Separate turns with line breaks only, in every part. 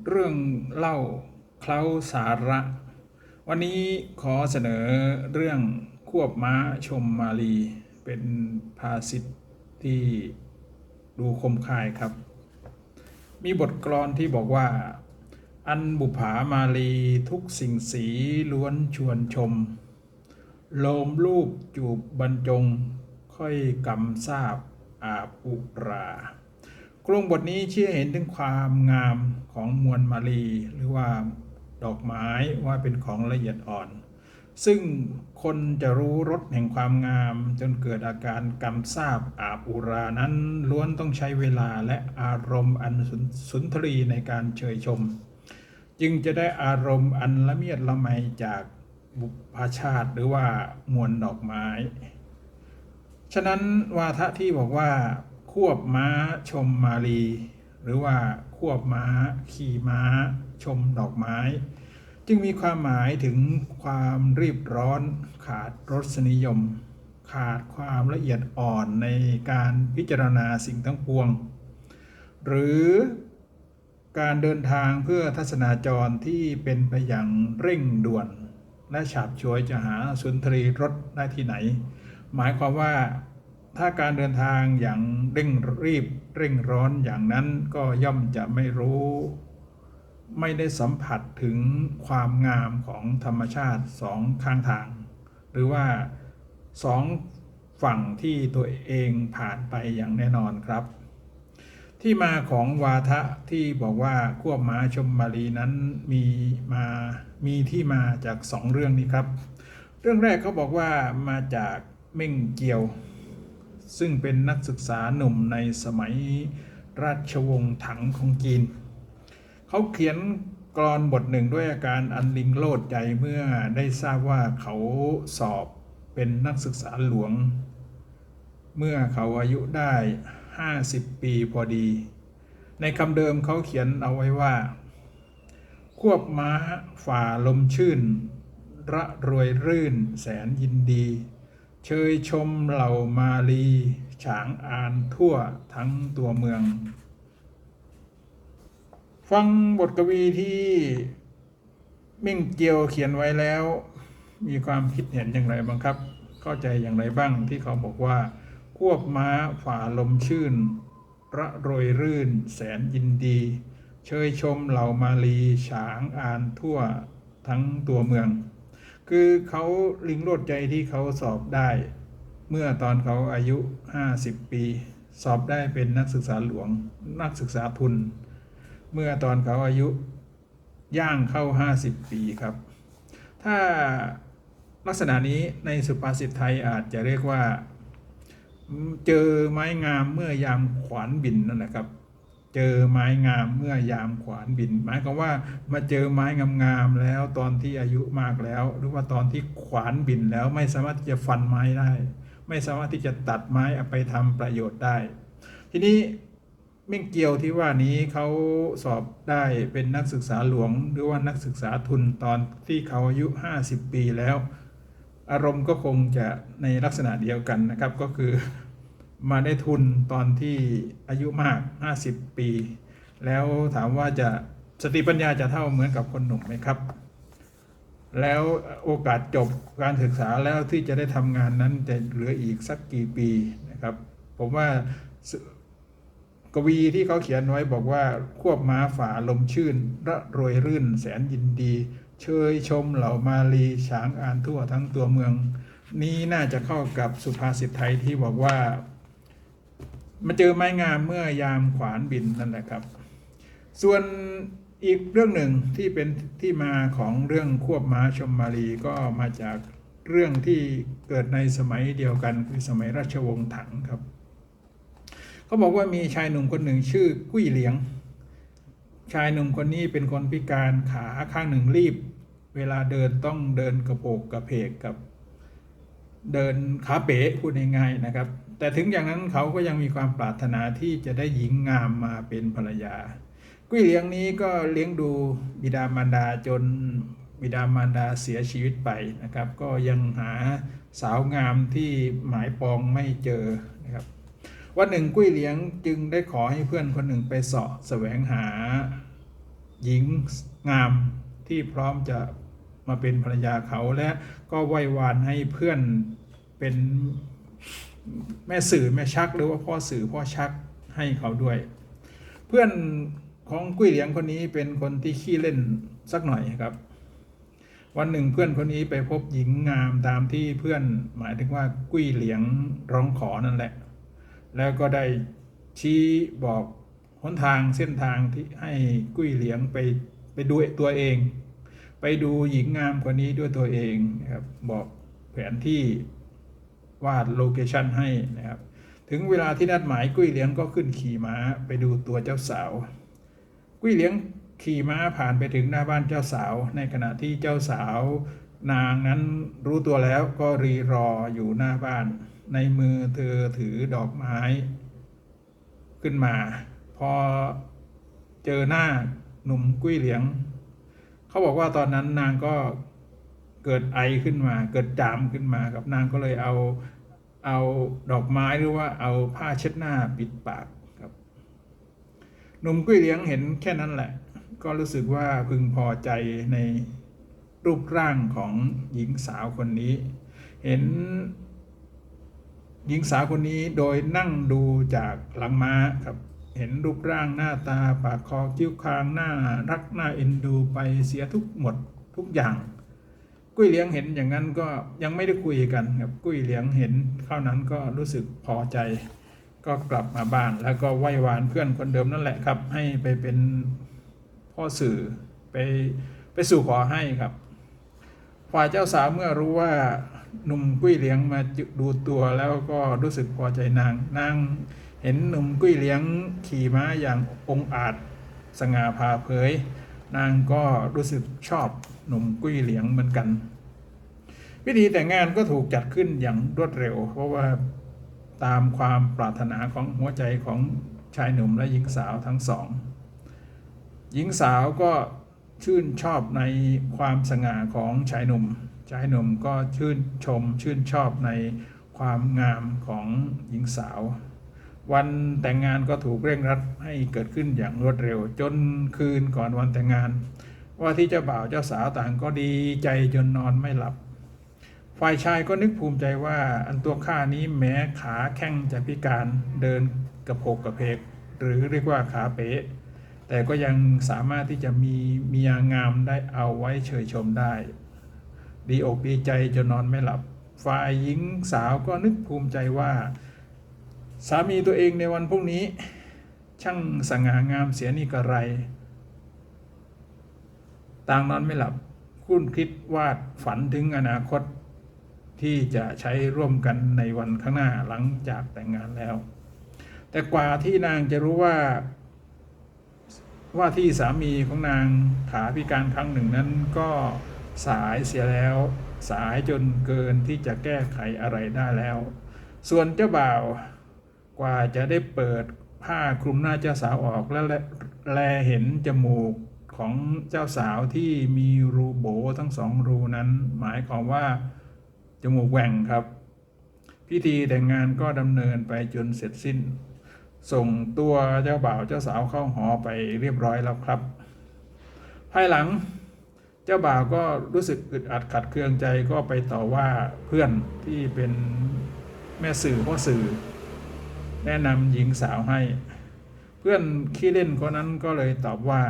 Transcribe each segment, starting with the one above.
เรื่องเล่าเคล้าสาระวันนี้ขอเสนอเรื่องควบม้าชมมาลีเป็นภาษิตที่ดูคมคายครับมีบทกลอนที่บอกว่าอันบุภามาลีทุกสิ่งสีล้วนชวนชมโลมรูปจูบบรรจงค่อยกำซาบอาบอุรากรุงบทนี้ชี้เห็นถึงความงามของมวลมาลีหรือว่าดอกไม้ว่าเป็นของละเอียดอ่อนซึ่งคนจะรู้รสแห่งความงามจนเกิดอาการกำซาบอาบอุรานั้นล้วนต้องใช้เวลาและอารมณ์อันสุนทรีในการเชยชมจึงจะได้อารมณ์อันละเมียดละไมจากบุพชาติหรือว่ามวลดอกไม้ฉะนั้นวาทะที่บอกว่าควบม้าชมมาลีหรือว่าควบม้าขี่ม้าชมดอกไม้จึงมีความหมายถึงความรีบร้อนขาดรสนิยมขาดความละเอียดอ่อนในการพิจารณาสิ่งทั้งปวงหรือการเดินทางเพื่อทัศนาจรที่เป็นไปอย่างเร่งด่วนและฉาบฉวยจะหาสุนทรีรสได้ที่ไหนหมายความว่าถ้าการเดินทางอย่างเร่งรีบเร่งร้อนอย่างนั้นก็ย่อมจะไม่รู้ไม่ได้สัมผัสถึงความงามของธรรมชาติสองข้างทางหรือว่าสองฝั่งที่ตัวเองผ่านไปอย่างแน่นอนครับที่มาของวาทะที่บอกว่าควบม้าชมมาลีนั้นมีที่มาจากสองเรื่องนี้ครับเรื่องแรกเขาบอกว่ามาจากเม่งเจียวซึ่งเป็นนักศึกษาหนุ่มในสมัยราชวงศ์ถังของจีนเขาเขียนกลอนบทหนึ่งด้วยอาการอันลิงโลดใจเมื่อได้ทราบว่าเขาสอบเป็นนักศึกษาหลวงเมื่อเขาอายุได้50 ปีพอดีในคำเดิมเขาเขียนเอาไว้ว่าควบม้าฝ่าลมชื่นระรวยรื่นแสนยินดีเชยชมเหล่ามาลีฉางอานทั่วทั้งตัวเมืองฟังบทกวีที่เม่งเจียวเขียนไว้แล้วมีความคิดเห็นอย่างไรบ้างครับเข้าใจอย่างไรบ้างที่เขาบอกว่าควบม้าฝ่าลมชื่นระโรยรื่นแสนยินดีเชยชมเหล่ามาลีฉางอานทั่วทั้งตัวเมืองคือเขาลิงโลดใจที่เขาสอบได้เมื่อตอนเขาอายุ50 ปีสอบได้เป็นนักศึกษาหลวงนักศึกษาทุนเมื่อตอนเขาอายุย่างเข้า50 ปีครับถ้าลักษณะนี้ในสุภาษิตไทยอาจจะเรียกว่าเจอไม้งามเมื่อยามขวานบินนั่นแหละครับเจอไม้งามเมื่อยามขวานบินหมายความว่ามาเจอไม้งามๆแล้วตอนที่อายุมากแล้วหรือว่าตอนที่ขวานบินแล้วไม่สามารถที่จะฟันไม้ได้ไม่สามารถที่จะตัดไม้เอาไปทำประโยชน์ได้ทีนี้เม่งเกียวที่ว่านี้เขาสอบได้เป็นนักศึกษาหลวงหรือว่านักศึกษาทุนตอนที่เขาอายุ50 ปีแล้วอารมณ์ก็คงจะในลักษณะเดียวกันนะครับก็คือมาได้ทุนตอนที่อายุมาก50 ปีแล้วถามว่าจะสติปัญญาจะเท่าเหมือนกับคนหนุ่มไหมครับแล้วโอกาสจบการศึกษาแล้วที่จะได้ทำงานนั้นจะเหลืออีกสักกี่ปีนะครับผมว่ากวีที่เขาเขียนไว้บอกว่าควบม้าฝ่าลมชื่นระรวยรื่นแสนยินดีเชยชมเหล่ามาลีฉางอานทั่วทั้งตัวเมืองนี้น่าจะเข้ากับสุภาษิตไทยที่บอกว่ามาเจอไม้งามเมื่อยามขวานบินนั่นแหละครับส่วนอีกเรื่องหนึ่งที่เป็นที่มาของเรื่องควบม้าชมมาลีก็มาจากเรื่องที่เกิดในสมัยเดียวกันคือสมัยราชวงศ์ถังครับเขาบอกว่ามีชายหนุ่มคนหนึ่งชื่อกุ้ยเหลียงชายหนุ่มคนนี้เป็นคนพิการขาข้างหนึ่งรีบเวลาเดินต้องเดินกระโปกกระเพกกับเดินขาเป๋พูดง่ายๆนะครับแต่ถึงอย่างนั้นเขาก็ยังมีความปรารถนาที่จะได้หญิงงามมาเป็นภรรยากุ้ยเหลียงนี้ก็เลี้ยงดูบิดามารดาจนบิดามารดาเสียชีวิตไปนะครับก็ยังหาสาวงามที่หมายปองไม่เจอนะครับวันหนึ่งกุ้ยเหลียงจึงได้ขอให้เพื่อนคนหนึ่งไปเสาะแสวงหา หญิงงามที่พร้อมจะมาเป็นภรรยาเขาและก็ไหว้วานให้เพื่อนเป็นแม่สื่อแม่ชักหรือว่าพ่อสื่อพ่อชักให้เขาด้วย เพื่อนของกุ้ยเหลียงคนนี้เป็นคนที่ขี้เล่นสักหน่อยครับวันหนึ่งเพื่อนคนนี้ไปพบหญิงงามตามที่เพื่อนหมายถึงว่ากุ้ยเหลียงร้องขอนั่นแหละแล้วก็ได้ชี้บอกหนทางเส้นทางที่ให้กุ้ยเหลียงไปดูตัวเองไปดูหญิงงามคนนี้ด้วยตัวเองนะครับบอกแผนที่วาดโลเคชั่นให้นะครับถึงเวลาที่นัดหมายกุ้ยเหลียงก็ขึ้นขี่ม้าไปดูตัวเจ้าสาวกุ้ยเหลียงขี่ม้าผ่านไปถึงหน้าบ้านเจ้าสาวในขณะที่เจ้าสาวนางนั้นรู้ตัวแล้วก็รีรออยู่หน้าบ้านในมือเธอถือดอกไม้ขึ้นมาพอเจอหน้าหนุ่มกุ้ยเหลียงเขาบอกว่าตอนนั้นนางก็เกิดไอขึ้นมาเกิดจามขึ้นมาครับนางก็เลยเอาดอกไม้หรือว่าเอาผ้าเช็ดหน้าปิดปากครับหนุ่มกุ้ยเหลียงเห็นแค่นั้นแหละก็รู้สึกว่าพึงพอใจในรูปร่างของหญิงสาวคนนี้เห็นหญิงสาวคนนี้โดยนั่งดูจากหลังม้าครับเห็นรูปร่างหน้าตาปากคอคิ้วคางหน้ารักหน้าเอ็นดูไปเสียหมดทุกอย่างกุ้ยเหลียงเห็นอย่างนั้นก็ยังไม่ได้คุยกันครับกุ้ยเหลียงเห็นเท่านั้นก็รู้สึกพอใจก็กลับมาบ้านแล้วก็ไหว้วานเพื่อนคนเดิมนั่นแหละครับให้ไปเป็นพ่อสื่อไปสู่ขอให้ครับฝ่ายเจ้าสาวเมื่อรู้ว่าหนุ่มกุ้ยเหลียงมาดูตัวแล้วก็รู้สึกพอใจนางเห็นหนุ่มกุ้ยเหลียงขี่ม้าอย่างองอาจสง่าผ่าเผยนางก็รู้สึกชอบหนุ่มกุ้ยเหลียงเหมือนกันพิธีแต่งงานก็ถูกจัดขึ้นอย่างรวดเร็วเพราะว่าตามความปรารถนาของหัวใจของชายหนุ่มและหญิงสาวทั้งสองหญิงสาวก็ชื่นชอบในความสง่าของชายหนุ่มก็ชื่นชอบในความงามของหญิงสาววันแต่งงานก็ถูกเร่งรัดให้เกิดขึ้นอย่างรวดเร็วจนคืนก่อนวันแต่งงานว่าที่เจ้าบ่าวเจ้าสาวต่างก็ดีใจจนนอนไม่หลับฝ่ายชายก็นึกภูมิใจว่าอันตัวข้านี้แม้ขาแข้งจะพิการเดินกระโผกกระเพกหรือเรียกว่าขาเป๋แต่ก็ยังสามารถที่จะมีเมียงามได้เอาไว้เชยชมได้ดีอกดีใจจนนอนไม่หลับฝ่ายหญิงสาวก็นึกภูมิใจว่าสามีตัวเองในวันพรุ่งนี้ช่างสง่างามเสียนี่กระไรต่างนอนไม่หลับคุ้นคิดวาดฝันถึงอนาคตที่จะใช้ร่วมกันในวันข้างหน้าหลังจากแต่งงานแล้วแต่กว่าที่นางจะรู้ว่าที่สามีของนางขาพิการครั้งหนึ่งนั้นก็สายเสียแล้วสายจนเกินที่จะแก้ไขอะไรได้แล้วส่วนเจ้าบ่าวกว่าจะได้เปิดผ้าคลุมหน้าเจ้าสาวออกและแลเห็นจมูกของเจ้าสาวที่มีรูโบทั้งสองรูนั้นหมายความว่าจมูกแหว่งครับพิธีแต่งงานก็ดำเนินไปจนเสร็จสิ้นส่งตัวเจ้าบ่าวเจ้าสาวเข้าหอไปเรียบร้อยแล้วครับภายหลังเจ้าบ่าวก็รู้สึกอึดอัดขัดเคืองใจก็ไปต่อว่าเพื่อนที่เป็นแม่สื่อพ่อสื่อแนะนำหญิงสาวให้เพื่อนขี้เล่นคนนั้นก็เลยตอบว่า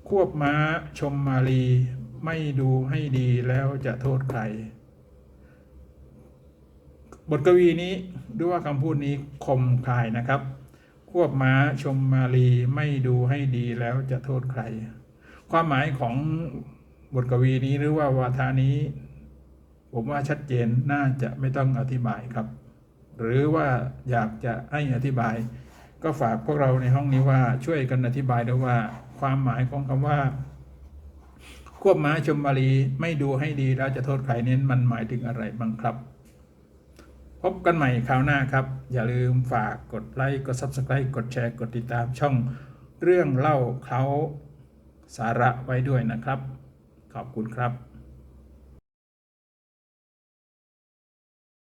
ควบม้าชมมาลีไม่ดูให้ดีแล้วจะโทษใครบทกวีนี้หรือว่าคำพูดนี้คมคายนะครับควบม้าชมมาลีไม่ดูให้ดีแล้วจะโทษใครความหมายของบทกวีนี้หรือว่าวาทานี้ผมว่าชัดเจนน่าจะไม่ต้องอธิบายครับหรือว่าอยากจะให้อธิบายก็ฝากพวกเราในห้องนี้ว่าช่วยกันอธิบายด้วยว่าความหมายของคำว่าควบม้าชมมาลีไม่ดูให้ดีแล้วจะโทษใครเน้นมันหมายถึงอะไรบ้างครับพบกันใหม่คราวหน้าครับอย่าลืมฝากกดไลค์กด Subscribe กดแชร์กดติดตามช่องเรื่องเล่าเคล้าสาระไว้ด้วยนะครับขอบคุณครับ